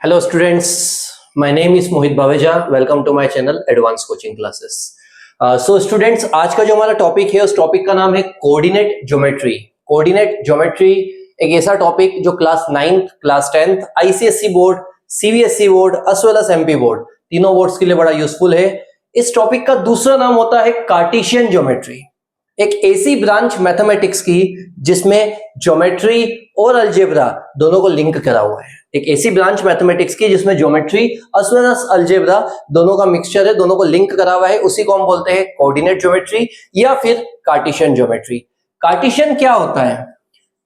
Hello students, my name is Mohit Baveja. Welcome to my channel Advanced Coaching Classes. So students, आज का जो हमारा topic है उस टॉपिक का नाम है कोऑर्डिनेट ज्योमेट्री. कोऑर्डिनेट ज्योमेट्री एक ऐसा टॉपिक जो class 9th, class 10th, ICSE board, CBSE board as well as MP board तीनों बोर्ड्स के लिए बड़ा यूजफुल है. इस टॉपिक का दूसरा नाम होता है कार्टेशियन ज्योमेट्री. एक ऐसी ब्रांच मैथमेटिक्स की जिसमें ज्योमेट्री और अलजेब्रा दोनों को लिंक करा हुआ है. एक ऐसी ब्रांच मैथमेटिक्स की जिसमें geometry as well as algebra दोनों का मिक्सचर है, दोनों को लिंक करा हुआ है. उसी को हम बोलते हैं कोऑर्डिनेट ज्योमेट्री या फिर कार्टेशियन ज्योमेट्री. कार्टेशियन क्या होता है?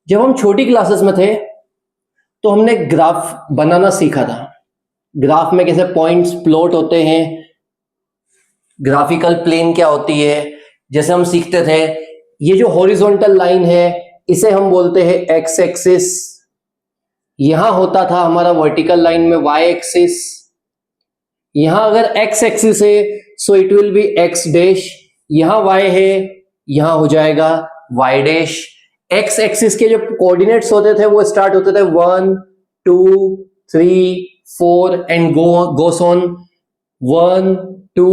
जब हम छोटी क्लासेस में थे तो हमने ग्राफ बनाना सीखा था. ग्राफ में कैसे पॉइंट्स प्लॉट होते हैं, ग्राफिकल प्लेन क्या होती है. जैसे हम सीखते थे ये जो हॉरिजॉन्टल लाइन है इसे हम बोलते हैं एक्स एक्सिस. यहां होता था हमारा वर्टिकल लाइन में वाई एक्सिस. यहां अगर एक्स एक्सिस है सो it will B x dash. यहां वाई है यहां हो जाएगा वाई डैश. एक्स एक्सिस के जो कोऑर्डिनेट्स होते थे वो स्टार्ट होते थे 1 2 3 4 एंड गोस ऑन 1 2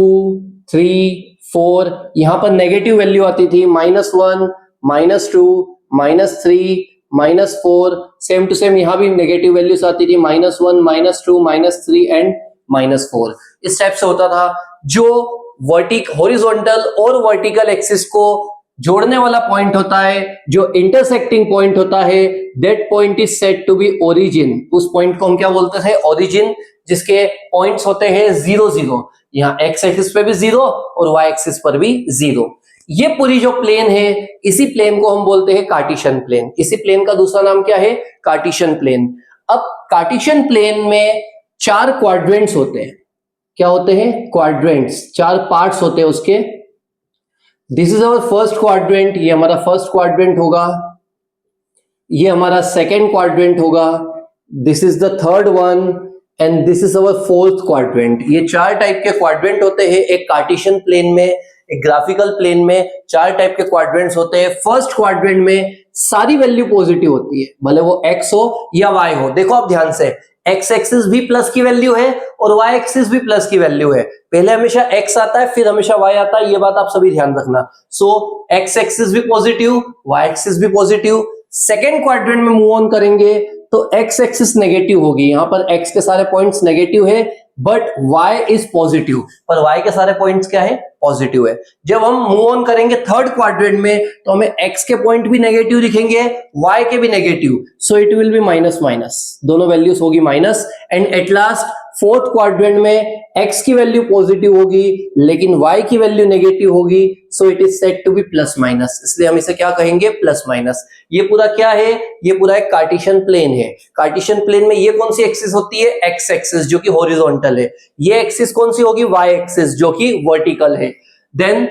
3 4. यहां पर नेगेटिव वैल्यू आती थी -1 -2 -3 -4. सेम टू सेम यहां भी नेगेटिव वैल्यूज आती थी -1 -2 -3 एंड -4. इस टाइप से होता था. जो हॉरिजॉन्टल और वर्टिकल एक्सिस को जोड़ने वाला पॉइंट होता है, जो इंटरसेक्टिंग पॉइंट होता है, that point is said to be origin. उस पॉइंट को हम क्या बोलते थे? ओरिजिन. जिसके पॉइंट्स होते हैं 0 0. यहाँ एक्स एक्सिस पे भी 0 और वाई एक्सिस पर भी 0. ये पूरी जो प्लेन है इसी प्लेन को हम बोलते हैं कार्टेशियन प्लेन. इसी प्लेन का दूसरा नाम क्या है? Cartesian plane. अब कार्टेशियन प्लेन में 4 क्वाड्रेंट्स होते हैं. क्या होते हैं? क्वाड्रेंट्स. 4 पार्ट्स होते हैं उसके. This is our first quadrant. ये हमारा फर्स्ट क्वाड्रेंट होगा. ये हमारा सेकेंड क्वाड्रेंट होगा. This is the third one and this is our fourth quadrant. ये 4 टाइप के क्वाड्रेंट होते हैं एक कार्टेशियन प्लेन में. एक ग्राफिकल प्लेन में 4 टाइप के क्वाड्रेंट्स होते हैं. फर्स्ट क्वाड्रेंट में सारी वैल्यू पॉजिटिव होती है, भले वो एक्स हो या वाई हो. देखो आप ध्यान से, एक्स एक्सिस भी प्लस की वैल्यू है और वाई एक्सिस भी प्लस की वैल्यू है. पहले हमेशा एक्स आता है फिर हमेशा वाई आता है, ये बात आप सभी ध्यान रखना. सो एक्स एक्सिस भी पॉजिटिव, वाई एक्सिस भी पॉजिटिव. सेकेंड क्वाड्रेंट में मूव ऑन करेंगे तो एक्स एक्सिस नेगेटिव होगी. यहां पर एक्स के सारे पॉइंट्स नेगेटिव है बट y इज पॉजिटिव. पर y के सारे पॉइंट्स क्या है? पॉजिटिव है. जब हम मूव ऑन करेंगे थर्ड क्वाड्रेंट में तो हमें x के पॉइंट भी नेगेटिव दिखेंगे, y के भी negative. So it will be minus minus, दोनों वैल्यूज होगी minus. And at last fourth quadrant में x की वैल्यू पॉजिटिव होगी लेकिन y की वैल्यू नेगेटिव होगी. So it is said to be plus minus. इसलिए हम इसे क्या कहेंगे? Plus minus. ये पूरा क्या है? ये पूरा एक कार्टेशियन प्लेन है. कार्टेशियन प्लेन में ये कौन सी एक्सिस होती है? एक्स एक्सिस जो कि हॉरिजॉन्टल है. ये एक्सिस कौन सी होगी? वाई एक्सिस जो कि वर्टिकल है. देन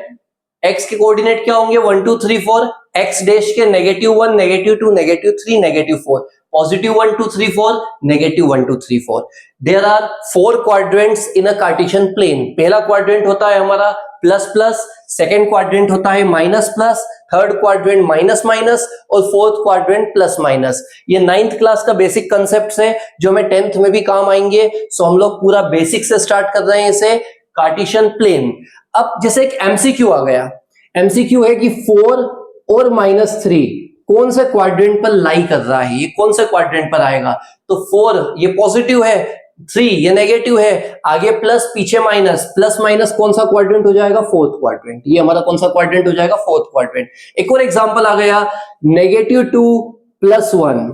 x के कोऑर्डिनेट क्या होंगे? 1 2 3 4. x डैश के -1 -2 -3 -4. positive 1 2 3 4 -1 2 3 4. There are 4 quadrants in a Cartesian plane. पहला क्वाड्रेंट होता है हमारा प्लस प्लस, सेकेंड क्वाड्रेंट होता है minus plus, third quadrant minus minus और फोर्थ क्वाड्रेंट प्लस माइनस. ये 9th क्लास का बेसिक कंसेप्ट है जो हमें 10th में भी काम आएंगे. सो हम लोग पूरा बेसिक से स्टार्ट कर रहे हैं इसे, कार्टेशियन प्लेन. अब जैसे एक एमसीक्यू आ गया. एमसीक्यू है कि 4 और -3 कौन से क्वाड्रेंट पर लाई कर रहा है, ये कौन से क्वाड्रेंट पर आएगा? तो 4 ये पॉजिटिव है, 3 ये नेगेटिव है, आगे प्लस पीछे माइनस. प्लस माइनस कौन सा क्वाड्रेंट हो जाएगा? Fourth quadrant. ये हमारा कौन सा क्वाड्रेंट हो जाएगा? Fourth quadrant. एक और एग्जांपल आ गया, -2 + 1.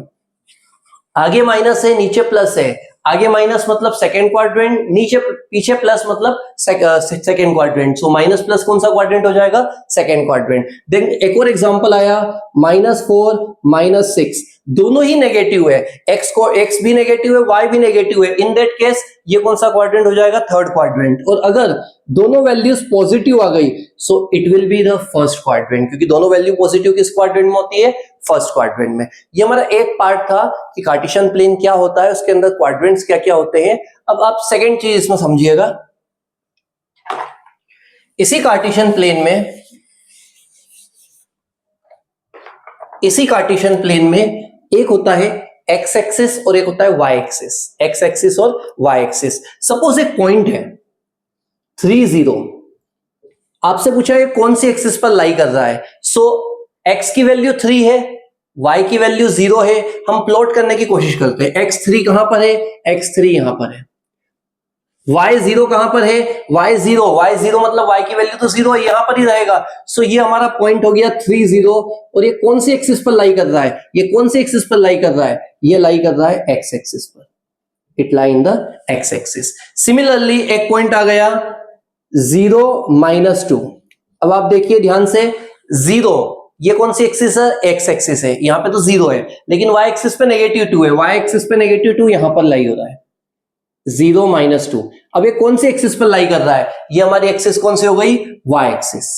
आगे माइनस है नीचे प्लस है. आगे माइनस मतलब सेकेंड क्वाड्रेंट, नीचे पीछे प्लस मतलब second quadrant. So minus plus कौन सा क्वाड्रेंट हो जाएगा? Second quadrant. देन एक और एग्जांपल आया, -4 -6. दोनों ही नेगेटिव है. x भी नेगेटिव है, y भी नेगेटिव है. इन दैट केस ये कौन सा क्वाड्रेंट हो जाएगा? Third quadrant. और अगर दोनों वैल्यूज पॉजिटिव आ गई सो it will be the first quadrant, क्योंकि दोनों वैल्यू पॉजिटिव किस क्वाड्रेंट में होती है? फर्स्ट क्वाड्रेंट में. ये हमारा एक पार्ट था कि कार्टेशियन प्लेन क्या होता है, उसके अंदर क्वाड्रेंट्स क्या क्या होते हैं. अब आप सेकेंड चीज इसमें समझिएगा. इसी कार्टेशियन प्लेन में एक होता है एक्स एक्सिस और एक होता है वाई एक्सिस, एक्स एक्सिस और वाई एक्सिस। सपोज एक पॉइंट है 3 0, आपसे पूछा है कौन सी एक्सिस पर लाई कर रहा है। सो एक्स की वैल्यू 3 है, वाई की वैल्यू 0 है। हम प्लॉट करने की कोशिश करते हैं, x3 कहां पर है, x3 यहां पर है, y0 कहां पर है, y0 मतलब y की वैल्यू तो 0 है, यहां पर ही रहेगा। सो ये हमारा पॉइंट हो गया 3 0। और ये कौन सी एक्सिस पर लाई कर रहा है, ये कौन सी एक्सिस पर लाई कर रहा है, ये लाई कर रहा है x एक्सिस पर, it lie in the x axis. Similarly एक पॉइंट आ गया 0 -2। अब आप देखिए ध्यान से, 0 ये कौन सी एक्सिस है, x एक्सिस है, यहां पे तो 0 है, लेकिन y एक्सिस पे -2 है, y एक्सिस पे -2 यहां पर लाई हो रहा है 0 -2। अब ये कौन सी एक्सिस पर लाई कर रहा है, ये हमारी एक्सिस कौन सी हो गई, y एक्सिस।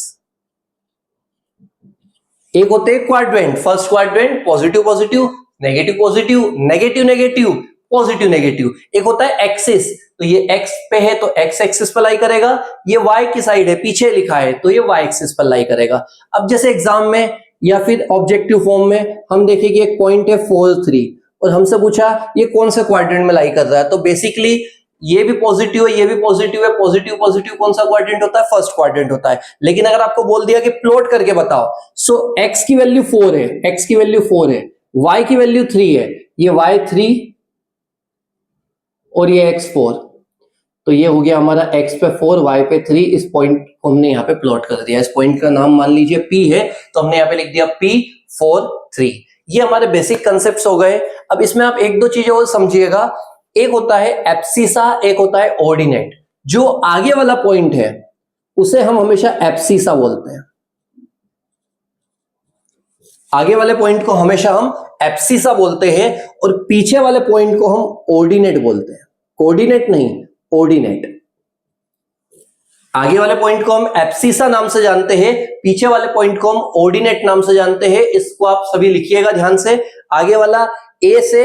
एक होते हैं quadrant, first quadrant positive positive, negative positive, negative negative, positive negative. एक होता है एक्सिस, तो ये x पे है तो x एक्सिस पर लाई करेगा, ये y की साइड है पीछे लिखा है तो ये y एक्सिस पर लाई करेगा। अब जैसे एग्जाम में या फिर ऑब्जेक्टिव फॉर्म में हम देखें कि एक पॉइंट है 4 3 और हमसे पूछा ये कौन से क्वाड्रेंट में लाई कर रहा है, तो बेसिकली ये भी पॉजिटिव है, ये भी पॉजिटिव है, पॉजिटिव पॉजिटिव कौन सा क्वाड्रेंट होता है, फर्स्ट क्वाड्रेंट होता है। लेकिन अगर आपको बोल दिया कि प्लॉट करके बताओ, सो x की वैल्यू 4 है, x की वैल्यू 4 है, y की वैल्यू 3 है, ये y3 और ये x4, तो ये हो गया हमारा x पे 4 y पे 3। इस पॉइंट को हमने यहाँ पे प्लॉट कर दिया, इस पॉइंट का नाम मान लीजिए P है, तो हमने यहाँ पे लिख दिया P4 3। ये हमारे बेसिक कंसेप्ट्स हो गए। अब इसमें आप एक दो चीजें और समझिएगा, एक होता है एब्सिसा, एक होता है ऑर्डिनेट। जो आगे वाला पॉइंट है उसे हम हमेशा एब्सिसा बोलते हैं, आगे वाले पॉइंट को हमेशा हम एब्सिसा बोलते हैं और पीछे वाले पॉइंट को हम ऑर्डिनेट बोलते हैं, कोऑर्डिनेट नहीं, ऑर्डिनेट। आगे वाले पॉइंट को हम एब्सिसा नाम से जानते हैं, पीछे वाले पॉइंट को हम ऑर्डिनेट नाम से जानते हैं। इसको आप सभी लिखिएगा ध्यान से, आगे वाला ए से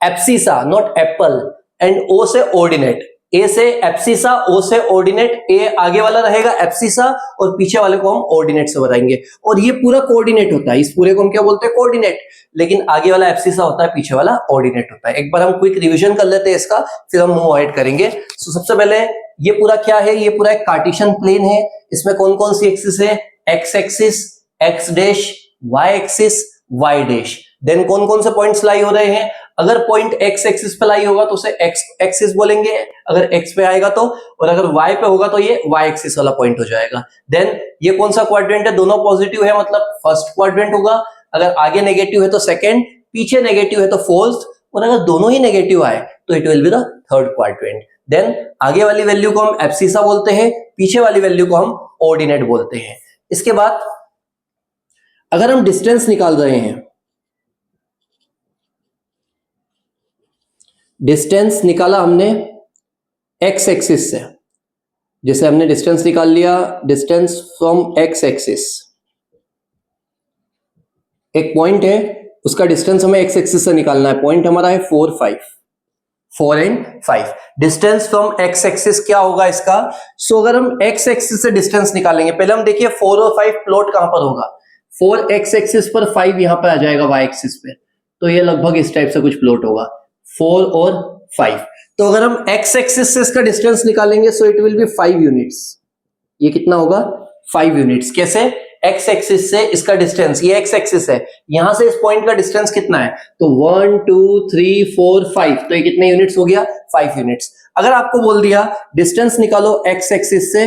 एब्सिसा नॉट एप्पल एंड ओ से ऑर्डिनेट, ए से एब्सिसा, ओ से ऑर्डिनेट, ए आगे वाला रहेगा एब्सिसा और पीछे वाले को हम ऑर्डिनेट से बताएंगे। और ये पूरा कोऑर्डिनेट होता है, इस पूरे को हम क्या बोलते हैं, कोऑर्डिनेट। लेकिन आगे वाला एब्सिसा होता है, पीछे वाला ऑर्डिनेट होता है। एक बार हम क्विक रिवीजन कर लेते हैं इसका, फिर हम मूव ऑन करेंगे। सो सबसे पहले ये पूरा क्या है, ये पूरा एक कार्टेशियन प्लेन है। इसमें कौन कौन सी एक्सिस है, x axis, x dash, y axis, y dash. Then कौन कौन से पॉइंट्स लाई हो रहे हैं, अगर पॉइंट एक्स एक्सिस पे लाई होगा तो उसे एक्स एक्सिस बोलेंगे, अगर एक्स पे आएगा तो, और अगर वाई पे होगा तो ये वाई एक्सिस वाला पॉइंट हो जाएगा। देन ये कौन सा क्वाड्रेंट है, दोनों पॉजिटिव है मतलब फर्स्ट क्वाड्रेंट होगा, अगर आगे नेगेटिव है तो सेकंड, पीछे नेगेटिव है तो फोर्थ, और अगर दोनों ही नेगेटिव आए तो it will be the third quadrant. Then आगे वाली वैल्यू को हम एब्सिसा बोलते हैं, पीछे वाली वैल्यू को हम ऑर्डिनेट बोलते हैं। इसके बाद अगर हम डिस्टेंस निकाल रहे हैं, डिस्टेंस निकाला हमने एक्स एक्सिस से, जैसे हमने डिस्टेंस निकाल लिया, डिस्टेंस फ्रॉम एक्स एक्सिस, एक पॉइंट है उसका डिस्टेंस हमें एक्स एक्सिस से निकालना है, पॉइंट हमारा है 4 and 5। Distance from x axis क्या होगा इसका, सो अगर हम एक्स एक्सिस से डिस्टेंस निकालेंगे, पहले हम देखिए 4 और 5 प्लॉट कहां पर होगा, 4 एक्स एक्सिस पर, 5 यहां पर आ जाएगा वाई एक्सिस पे, तो ये लगभग इस टाइप से कुछ प्लॉट होगा 4 और 5। तो अगर हम एक्स एक्सिस से इसका डिस्टेंस निकालेंगे सो इट विल बी 5 यूनिट्स। ये कितना होगा, 5 यूनिट्स। कैसे, एक्स एक्सिस से इसका डिस्टेंस, ये एक्स एक्सिस है, यहां से इस पॉइंट का डिस्टेंस कितना है, तो 1 2 3 4 5, तो ये कितने यूनिट्स हो गया, 5 यूनिट्स। अगर आपको बोल दिया डिस्टेंस निकालो एक्स एक्सिस से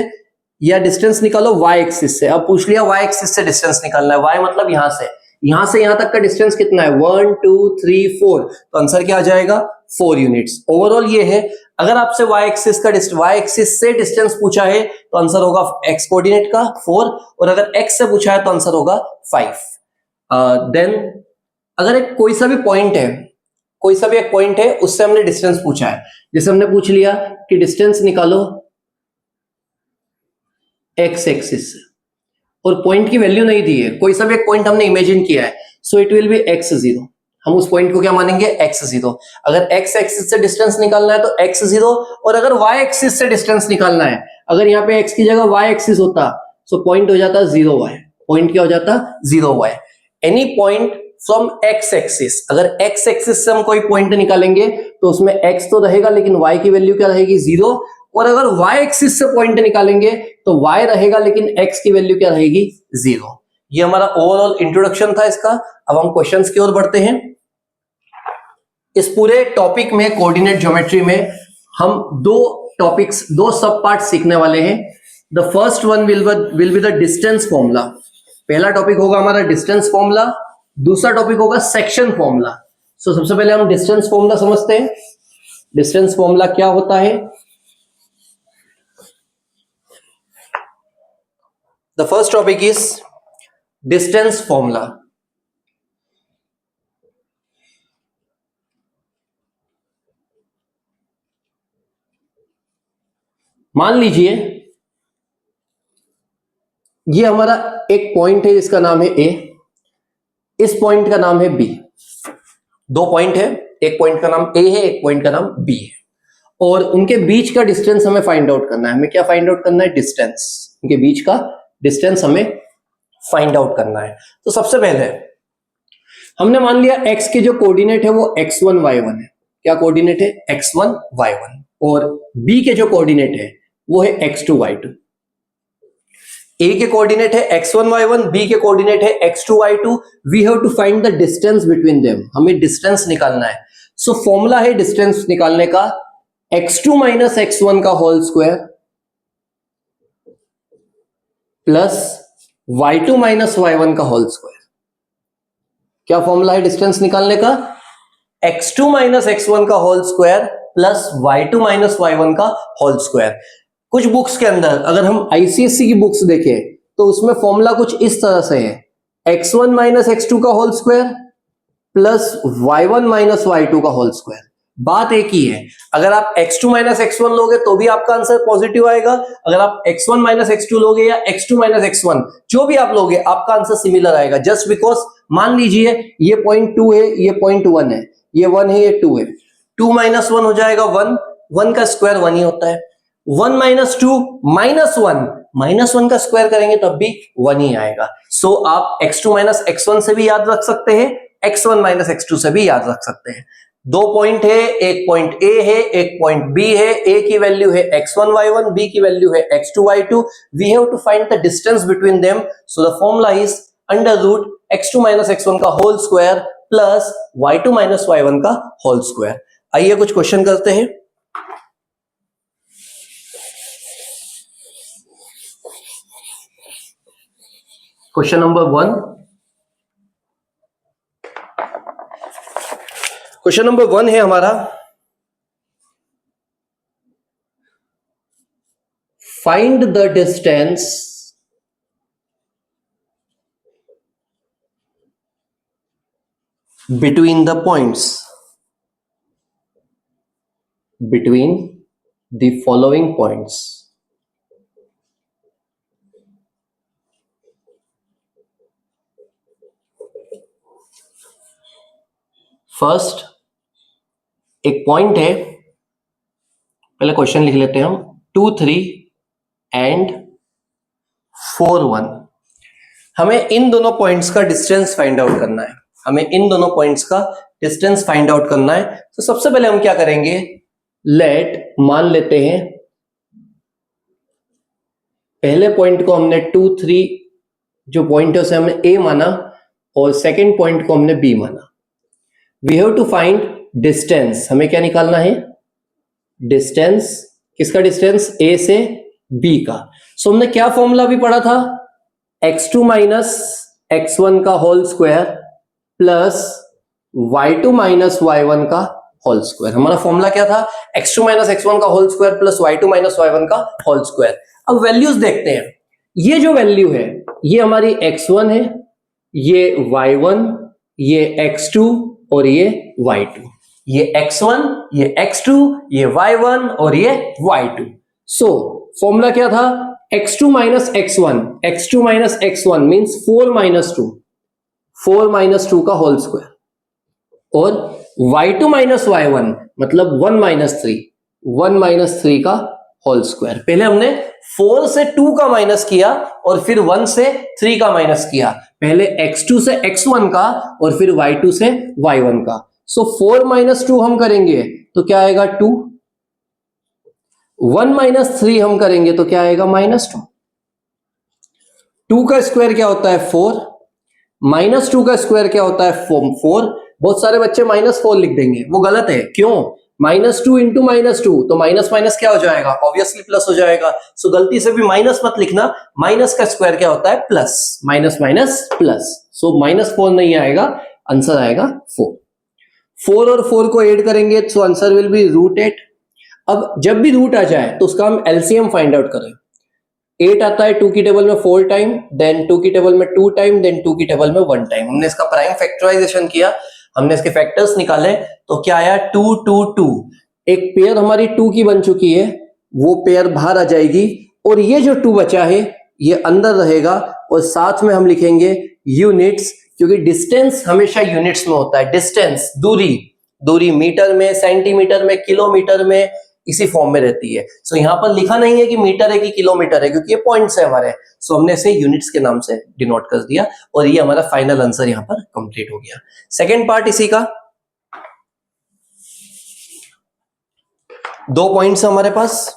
या डिस्टेंस निकालो वाई एक्सिस से, अब पूछ लिया वाई एक्सिस से डिस्टेंस निकालना है, वाई मतलब यहां से यहां तक का डिस्टेंस कितना है, 1 2 3 4, तो आंसर क्या आ जाएगा, 4 यूनिट्स। ओवरऑल ये है। अगर आपसे वाई एक्सिस का वाई एक्सिस से डिस्टेंस पूछा है तो आंसर होगा एक्स कोऑर्डिनेट का 4, और अगर एक्स से पूछा है तो आंसर होगा 5। देन अगर एक कोई सा भी पॉइंट है, कोई सा भी एक पॉइंट है, उससे हमने डिस्टेंस पूछा है, जैसे हमने पूछ लिया कि डिस्टेंस निकालो एक्स एक्सिस से और पॉइंट की वैल्यू नहीं दी है, कोई सा भी एक पॉइंट हमने इमेजिन किया है, सो इट विल बी x0। हम उस पॉइंट को क्या मानेंगे, x0। अगर x एक्सिस से डिस्टेंस निकालना है तो x0, और अगर y एक्सिस से डिस्टेंस निकालना है, अगर यहाँ पे x की जगह y एक्सिस होता सो पॉइंट हो जाता 0y, पॉइंट क्या हो जाता 0y। Any point from x axis. अगर एक्स एक्सिस से हम कोई पॉइंट निकालेंगे तो उसमें एक्स तो रहेगा लेकिन वाई की वैल्यू क्या रहेगी, 0। और अगर वाई एक्सिस से पॉइंट निकालेंगे तो वाई रहेगा लेकिन एक्स की वैल्यू क्या रहेगी, 0। ये हमारा ओवरऑल इंट्रोडक्शन था इसका। अब हम क्वेश्चंस की ओर बढ़ते हैं। इस पूरे टॉपिक में, कोऑर्डिनेट ज्योमेट्री में, हम दो सब पार्ट सीखने वाले हैं। The first one will be the distance formula. पहला टॉपिक होगा हमारा डिस्टेंस फॉर्मूला, दूसरा टॉपिक होगा सेक्शन फॉर्मूला। सो सबसे पहले हम डिस्टेंस फॉर्मूला समझते हैं। डिस्टेंस फॉर्मूला क्या होता है? The first topic is distance formula. मान लीजिए ये हमारा एक पॉइंट है जिसका नाम है ए, इस पॉइंट का नाम है बी। दो पॉइंट है, एक पॉइंट का नाम ए है, एक पॉइंट का नाम बी है, और उनके बीच का डिस्टेंस हमें फाइंड आउट करना है। हमें क्या फाइंड आउट करना है? डिस्टेंस। उनके बीच का डिस्टेंस हमें फाइंड आउट करना है। तो सबसे पहले हमने मान लिया एक्स के जो कोऑर्डिनेट है वो x1 y1 है। क्या कोऑर्डिनेट है? x1 y1। और बी के जो कोऑर्डिनेट है वो है x2 y2। ए के कोऑर्डिनेट है x1 y1, बी के कोऑर्डिनेट है x2 y2। We have to find the distance between them. हमें डिस्टेंस निकालना है। सो फॉर्मूला है डिस्टेंस निकालने का x2 माइनस x1 का whole square plus y2 minus y1 का होल स्क्वायर। क्या फॉर्मूला है डिस्टेंस निकालने का? x2 माइनस x1 का whole square plus y2 minus y1 का होल स्क्वायर। कुछ बुक्स के अंदर, अगर हम आईसीएससी की बुक्स देखें तो उसमें फॉर्मूला कुछ इस तरह से है, x1 माइनस x2 का whole square plus y1 minus y2 का होल स्क्वायर। बात एक ही है, अगर आप x2 माइनस x1 लोगे तो भी आपका आंसर पॉजिटिव आएगा। अगर आप x1 माइनस x2 लोगे या x2 माइनस x1, जो भी आप लोगे, आपका आंसर सिमिलर आएगा। जस्ट बिकॉज मान लीजिए ये पॉइंट 2 है, ये पॉइंट 1 है, ये 1 है, ये 2 है। 2 माइनस 1 हो जाएगा 1, 1 का स्क्वायर 1 ही होता है। 1 माइनस 2 माइनस 1, माइनस 1 का स्क्वायर करेंगे तब भी 1 ही आएगा। सो आप x2 माइनस x1 से भी याद रख सकते हैं, x1 माइनस x2 से भी याद रख सकते हैं। दो पॉइंट है, एक पॉइंट ए है, एक पॉइंट बी है। ए की वैल्यू है x1 y1, बी की वैल्यू है x2 y2। We have to find the distance between them. So the formula is under root x2 minus x1 का whole square plus y2 minus y1 का whole square. आइए कुछ question करते हैं। Question number 1। Question number 1 है हमारा, find the distance between the points, between the following points. First एक point है, पहले क्वेश्चन लिख लेते हैं हम, 2 3 एंड 4 1। हमें इन दोनों पॉइंट्स का डिस्टेंस फाइंड आउट करना है। हमें इन दोनों पॉइंट्स का डिस्टेंस फाइंड आउट करना है। तो सबसे पहले हम क्या करेंगे, लेट मान लेते हैं पहले पॉइंट को हमने 2 3 जो पॉइंट है उसे हमने ए माना और सेकंड पॉइंट को हमने बी माना। We have to find distance. हमें क्या निकालना है? डिस्टेंस। किसका डिस्टेंस? ए से बी का। सो हमने क्या फॉर्मूला भी पढ़ा था? x2 माइनस x1 का whole square plus y2 minus y1 का होल स्क्वायर। हमारा फॉर्मूला क्या था? x2 माइनस x1 का whole square plus y2 minus y1 का होल स्क्वायर। अब वैल्यूज देखते हैं। ये जो वैल्यू है ये हमारी x1 है, ये y1, ये x2 और ये y2। ये x1, ये x2, ये y1 और ये y2। सो फॉर्मूला क्या था? x2 minus x1, x2 minus x1 means 4 minus 2, 4 minus 2 का होल स्क्वायर, और y2 माइनस y1 मतलब 1 माइनस 3, 1 माइनस 3 का होल स्क्वायर। पहले हमने 4 से 2 का माइनस किया और फिर 1 से 3 का माइनस किया। पहले x2 से x1 का और फिर y2 से y1 का। सो 4 माइनस 2 हम करेंगे तो क्या आएगा 2, 1 माइनस 3 हम करेंगे तो क्या आएगा -2। 2 का स्क्वायर क्या होता है 4, -2 का स्क्वायर क्या होता है 4। बहुत सारे बच्चे -4 लिख देंगे, वो गलत है। क्यों? -2 इंटू -2 तो माइनस माइनस क्या हो जाएगा, ऑब्वियसली प्लस हो जाएगा। सो गलती से भी माइनस मत लिखना, माइनस का स्क्वायर क्या होता है प्लस, माइनस माइनस प्लस। सो -4 नहीं आएगा, आंसर आएगा 4। 4 और 4 को ऐड करेंगे सो आंसर विल बी √8। अब जब भी रूट आ जाए तो उसका हम एलसीएम फाइंड आउट करें। 8 आता है 2 की टेबल में 4 टाइम, देन 2 की टेबल में 2 टाइम, देन 2 की टेबल में 1 टाइम। हमने इसका प्राइम फैक्टराइजेशन किया, हमने इसके फैक्टर्स निकाले तो क्या आया 2 2 2। एक पेयर हमारी 2 की बन चुकी है, वो पेयर बाहर आ जाएगी और ये जो 2 बचा है ये अंदर रहेगा और साथ में हम लिखेंगे यूनिट्स, क्योंकि डिस्टेंस हमेशा यूनिट्स में होता है। डिस्टेंस दूरी, दूरी मीटर में, सेंटीमीटर में, किलोमीटर में, इसी फॉर्म में रहती है। सो यहां पर लिखा नहीं है कि मीटर है कि किलोमीटर है, क्योंकि ये पॉइंट्स है हमारे। सो हमने इसे यूनिट्स के नाम से डिनोट कर दिया और ये हमारा फाइनल आंसर यहां पर कंप्लीट हो गया। सेकेंड पार्ट इसी का, 2 पॉइंट्स हमारे पास।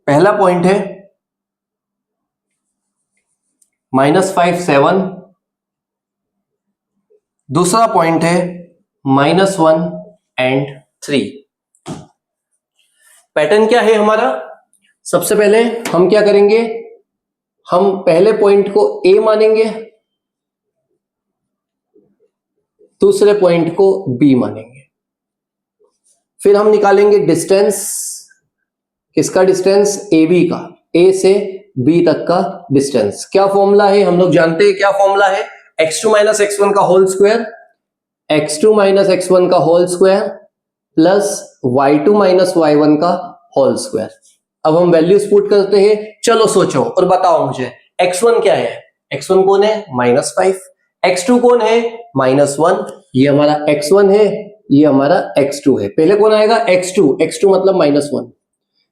पहला पॉइंट है -5 7, दूसरा पॉइंट है -1 एंड 3। पैटर्न क्या है हमारा? सबसे पहले हम क्या करेंगे, हम पहले पॉइंट को ए मानेंगे, दूसरे पॉइंट को बी मानेंगे। फिर हम निकालेंगे डिस्टेंस, किसका डिस्टेंस, ए बी का, ए से बी तक का डिस्टेंस। क्या फॉर्मूला है, हम लोग जानते हैं क्या फॉर्मूला है, x2 माइनस x1 का whole square, x2 minus x1 का whole square plus y2 minus y1 का होल स्क्वायर। अब हम वैल्यूज पुट करते हैं। चलो सोचो और बताओ मुझे, x1 क्या है, x1 कौन है -5, x2 कौन है -1, ये हमारा x1 है, ये हमारा x2 है। पहले कौन आएगा x2, x2 मतलब -1,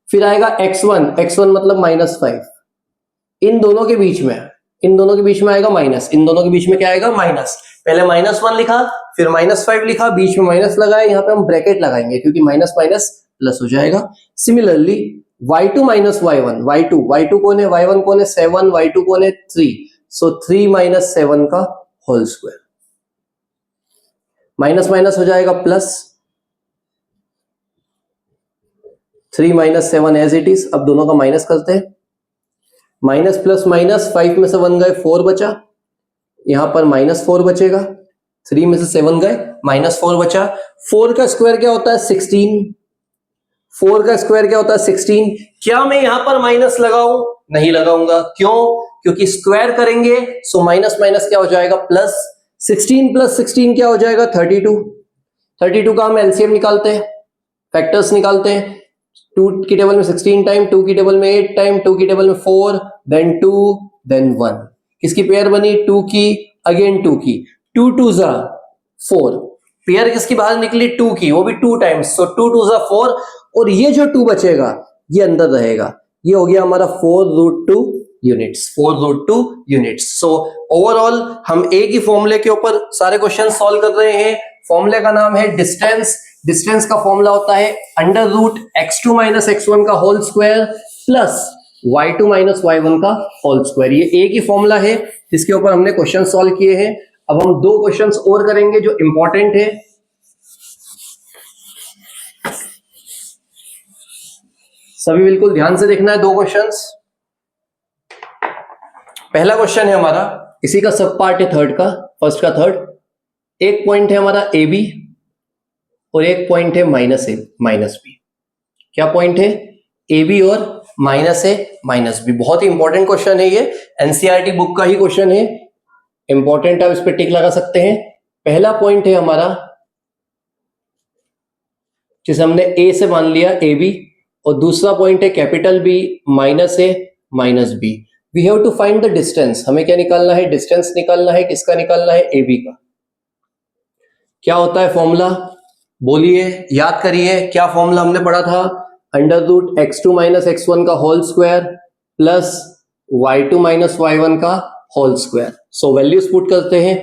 फिर आएगा x1, x1 मतलब -5, इन दोनों के बीच में, इन दोनों के बीच में आएगा माइनस, इन दोनों के बीच में क्या आएगा माइनस। पहले -1 लिखा, फिर -5 लिखा, बीच में माइनस लगाया, यहाँ पे हम ब्रैकेट लगाएंगे क्योंकि माइनस माइनस प्लस हो जाएगा। Similarly y2 minus y1, y2 कौन है, y1 कौन है 7, y2 कौन है 3, सो 3 माइनस 7 का होल स्क्वायर, माइनस माइनस हो जाएगा plus, 3 minus 7 as it is. अब दोनों का माइनस करते हैं, माइनस प्लस माइनस, 5 में से 1 गए 4 बचा, यहां पर -4 बचेगा, 3 में से 7 गए -4 बचा। 4 का स्क्वायर क्या होता है 16, 4 का स्क्वायर क्या होता है 16। क्या मैं यहां पर माइनस लगाऊं? नहीं लगाऊंगा। क्यों? क्योंकि स्क्वायर करेंगे सो माइनस माइनस क्या हो जाएगा प्लस, 16 प्लस 16 क्या हो जाएगा 32। 32 का हम एलसीएम निकालते हैं, फैक्टर्स निकालते हैं। 2 की टेबल में 16 टाइम, 2 की टेबल में 8 टाइम, 2 की टेबल में 4, देन 2, देन 1। किसकी पेयर बनी 2 की, अगेन 2 की, 2 2 जा 4। पेयर किसकी बाहर निकली 2 की, वो भी 2 टाइम्स, सो 2 2 जा 4, और ये जो 2 बचेगा ये अंदर रहेगा। ये हो गया हमारा 4√2 यूनिट्स, 4√2 यूनिट्स। सो ओवरऑल हम एक ही फॉर्मूले के ऊपर सारे क्वेश्चन सॉल्व कर रहे हैं। फॉर्मूले का नाम है डिस्टेंस। डिस्टेंस का फॉर्मूला होता है √x2 माइनस x1 का whole square plus y2 minus y1 का होल स्क्वायर। ये एक ही फॉर्मूला है जिसके ऊपर हमने क्वेश्चन सॉल्व किए हैं। अब हम 2 क्वेश्चंस और करेंगे जो इंपॉर्टेंट है। सभी बिल्कुल ध्यान से देखना है 2 क्वेश्चंस। पहला क्वेश्चन है हमारा, इसी का सब पार्ट है थर्ड का, फर्स्ट का थर्ड। एक पॉइंट है हमारा ए बी और एक पॉइंट है -a -b। क्या पॉइंट है? ए बी और -a -b। बहुत ही इंपॉर्टेंट क्वेश्चन है ये, एनसीईआरटी बुक का ही क्वेश्चन है, इंपॉर्टेंट। आप इस पर टिक लगा सकते हैं। पहला पॉइंट है हमारा जिसे हमने ए से मान लिया ए बी, और दूसरा पॉइंट है capital B -a -b। We have to find the distance. हमें क्या निकालना है? डिस्टेंस निकालना है। किसका निकालना है? ए बी का। क्या होता है फॉर्मूला? बोलिए, याद करिए, क्या फॉर्मूला हमने पढ़ा था? √x2 माइनस x1 का whole square plus y2 minus y1 का whole square. So values put करते हैं।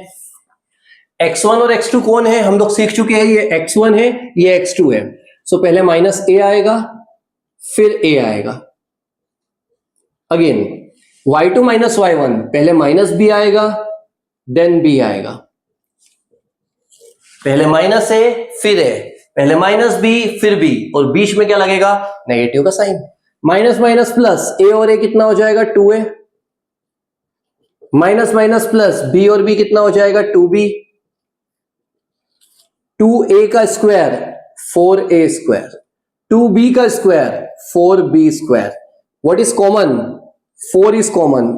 x1 और x2 कौन है, हम लोग सीख चुके हैं, ये x1 है, ये x2 है। सो पहले माइनस a आएगा, फिर a आएगा। अगेन y2 माइनस y1, पहले माइनस b आएगा, देन b आएगा। पहले माइनस a फिर a, पहले माइनस b फिर b, और बीच में क्या लगेगा, नेगेटिव का sign. Minus minus plus, a और a कितना हो जाएगा, 2a। Minus minus plus, b और b कितना हो जाएगा, 2b। 2a का स्क्वायर 4a स्क्वायर, 2b का square 4b square. What is common, 4 is common.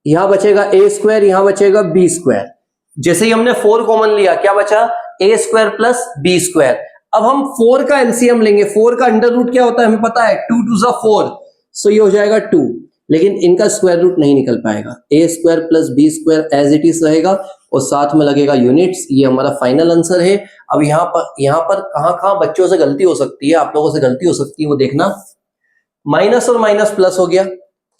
यहां बचेगा a स्क्वायर, यहां बचेगा b स्क्वायर। जैसे ही हमने 4 कॉमन लिया, क्या बचा, a square plus b square. अब हम 4 का एलसीएम लेंगे। 4 का अंडर रूट क्या होता है हमें पता है, 2 2 ज़ा 4, सो ये हो जाएगा 2। लेकिन इनका स्क्वायर रूट नहीं निकल पाएगा। a square plus b square as it is रहेगा, और साथ में लगेगा यूनिट्स। ये हमारा फाइनल आंसर है। अब यहां पर कहां बच्चों से गलती हो सकती है, आप लोगों से गलती हो सकती है, वो देखना। माइनस और माइनस प्लस हो गया,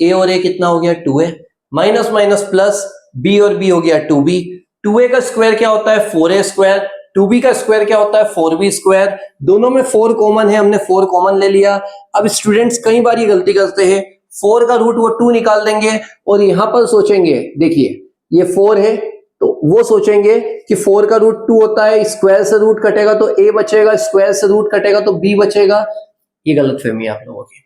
a और a कितना हो गया, 2a। Minus minus plus, b और b हो गया 2b। 2a का स्क्वायर क्या होता है, 4a स्क्वायर। 2b का स्क्वायर क्या होता है, 4b स्क्वायर। दोनों में 4 कॉमन है, हमने 4 कॉमन ले लिया। अब स्टूडेंट्स कई बार ये गलती करते हैं, 4 का रूट वो 2 निकाल देंगे, और यहां पर सोचेंगे, देखिए ये 4 है, तो वो सोचेंगे कि 4 का रूट 2 होता है, स्क्वायर से रूट कटेगा तो a बचेगा, स्क्वायर से रूट कटेगा तो b बचेगा। ये गलतफहमी है आप लोगों की।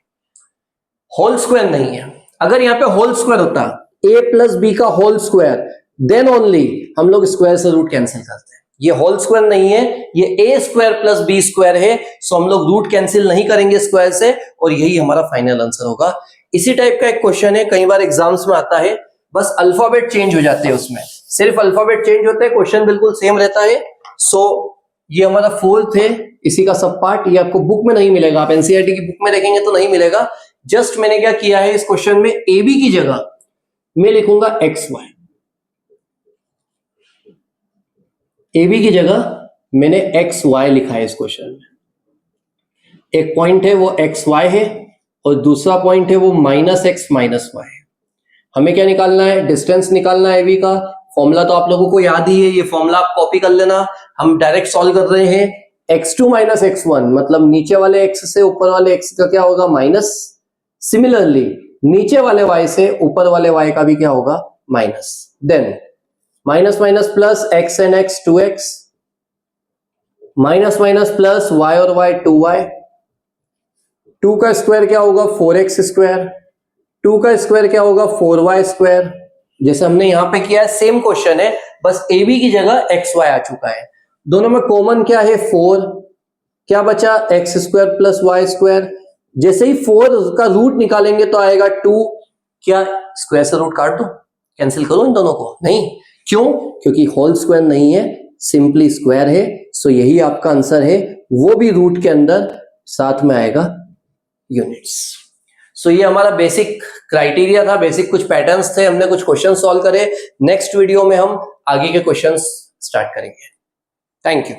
होल स्क्वायर नहीं है। अगर यहाँ पे होल स्क्वायर होता, a प्लस b का होल स्क्वायर, देन ओनली हम लोग स्क्वायर से रूट कैंसिल करते हैं। ये होल स्क्वायर नहीं है, ये a square plus b square है, सो हम लोग रूट कैंसिल नहीं करेंगे स्क्वायर से, और यही हमारा फाइनल आंसर होगा। इसी टाइप का एक क्वेश्चन है, कई बार एग्जाम्स में आता है, बस अल्फाबेट चेंज हो जाते हैं, उसमें सिर्फ अल्फाबेट चेंज होते हैं, क्वेश्चन बिल्कुल सेम रहता है। सो ये हमारा 4th है, इसी का सब पार्ट। ये आपको बुक में नहीं मिलेगा, आप एनसीईआरटी की बुक में देखेंगे तो नहीं मिलेगा। जस्ट मैंने क्या किया है, इस क्वेश्चन में ए बी की जगह मैं लिखूंगा एक्स वाई। ए बी की जगह मैंने एक्स वाई लिखा है इस क्वेश्चन में। एक पॉइंट है वो एक्स वाई है, और दूसरा पॉइंट है वो माइनस एक्स माइनस वाई। हमें क्या निकालना है, डिस्टेंस निकालना है ए बी का। फॉर्मूला तो आप लोगों को याद ही है, ये फॉर्मूला आप कॉपी कर लेना। हम डायरेक्ट सॉल्व कर रहे हैं। x2 माइनस x1 मतलब नीचे वाले x से ऊपर वाले x का क्या होगा, माइनस। सिमिलरली नीचे वाले y से ऊपर वाले y का भी क्या होगा, minus. Then minus minus plus x and x 2x, minus minus plus y और y 2y। 2 का स्क्वायर क्या होगा, 4x स्क्वायर। 2 का स्क्वायर क्या होगा, 4y स्क्वायर। जैसे हमने यहां पे किया है, सेम क्वेश्चन है, बस ए बी की जगह एक्स वाई आ चुका है। दोनों में कॉमन क्या है, 4। क्या बचा, x square plus y square. जैसे ही 4 का रूट निकालेंगे तो आएगा 2। क्या स्क्वायर से रूट काट दो, कैंसिल करो इन दोनों को, नहीं। क्यों, क्योंकि होल स्क्वायर नहीं है, सिंपली स्क्वायर है। सो यही आपका आंसर है, वो भी रूट के अंदर साथ में आएगा यूनिट्स। सो ये हमारा बेसिक क्राइटेरिया था, बेसिक कुछ पैटर्न्स थे, हमने कुछ क्वेश्चन सॉल्व करे। नेक्स्ट वीडियो में हम आगे के क्वेश्चंस स्टार्ट करेंगे। Thank you.